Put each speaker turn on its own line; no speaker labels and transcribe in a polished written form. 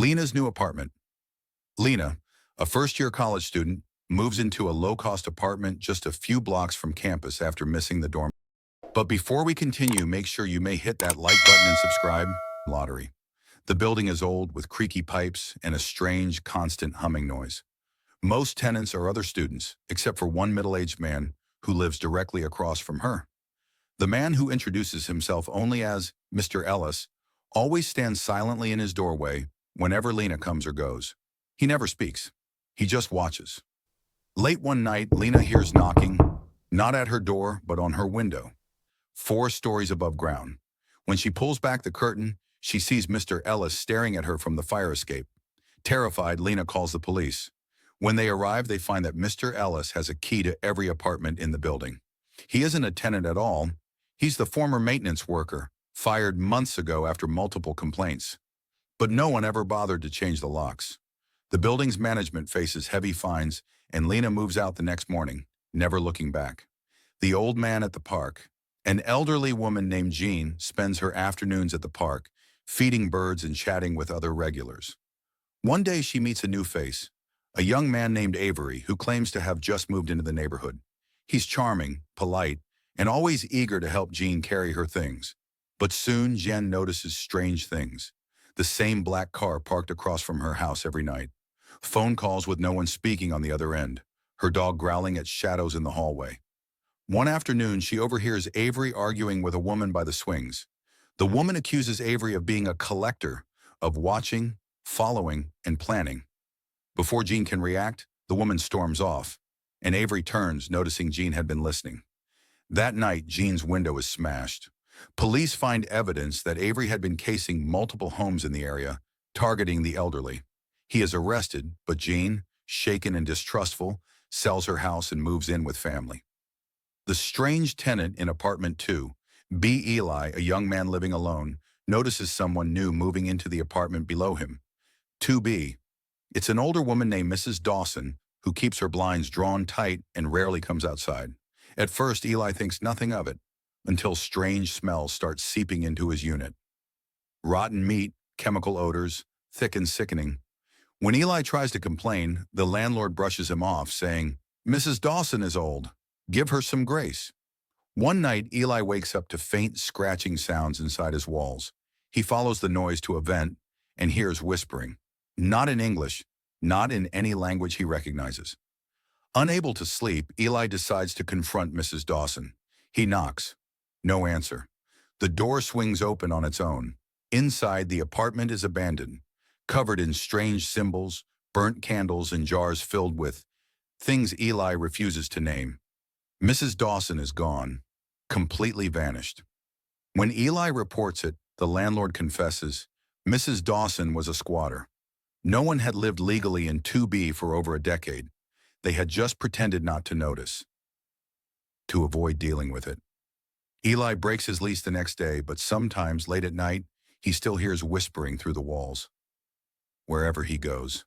Lena's new apartment. Lena, a first-year college student, moves into a low-cost apartment just a few blocks from campus after missing the dorm. But before we continue, make sure you may hit that like button and subscribe. Lottery. The building is old with creaky pipes and a strange, constant humming noise. Most tenants are other students, except for one middle-aged man who lives directly across from her. The man, who introduces himself only as Mr. Ellis, always stands silently in his doorway whenever Lena comes or goes. He never speaks. He just watches. Late one night, Lena hears knocking, not at her door, but on her window, 4 stories above ground. When she pulls back the curtain, she sees Mr. Ellis staring at her from the fire escape. Terrified, Lena calls the police. When they arrive, they find that Mr. Ellis has a key to every apartment in the building. He isn't a tenant at all. He's the former maintenance worker, fired months ago after multiple complaints. But no one ever bothered to change the locks. The building's management faces heavy fines, and Lena moves out the next morning, never looking back. The old man at the park. An elderly woman named Jean spends her afternoons at the park, feeding birds and chatting with other regulars. One day she meets a new face, a young man named Avery, who claims to have just moved into the neighborhood. He's charming, polite, and always eager to help Jean carry her things. But soon Jen notices strange things. The same black car parked across from her house every night. Phone calls with no one speaking on the other end. Her dog growling at shadows in the hallway. One afternoon, she overhears Avery arguing with a woman by the swings. The woman accuses Avery of being a collector, of watching, following, and planning. Before Jean can react, the woman storms off, and Avery turns, noticing Jean had been listening. That night, Jean's window is smashed. Police find evidence that Avery had been casing multiple homes in the area, targeting the elderly. He is arrested, but Jean, shaken and distrustful, sells her house and moves in with family. The strange tenant in apartment 2, B. Eli, a young man living alone, notices someone new moving into the apartment below him. 2B. It's an older woman named Mrs. Dawson, who keeps her blinds drawn tight and rarely comes outside. At first, Eli thinks nothing of it, until strange smells start seeping into his unit. Rotten meat, chemical odors, thick and sickening. When Eli tries to complain, the landlord brushes him off, saying, "Mrs. Dawson is old. Give her some grace." One night, Eli wakes up to faint scratching sounds inside his walls. He follows the noise to a vent and hears whispering. Not in English, not in any language he recognizes. Unable to sleep, Eli decides to confront Mrs. Dawson. He knocks. No answer. The door swings open on its own. Inside, the apartment is abandoned, covered in strange symbols, burnt candles, and jars filled with things Eli refuses to name. Mrs. Dawson is gone, completely vanished. When Eli reports it, the landlord confesses, Mrs. Dawson was a squatter. No one had lived legally in 2B for over a decade. They had just pretended not to notice, to avoid dealing with it. Eli breaks his lease the next day, but sometimes late at night, he still hears whispering through the walls. Wherever he goes.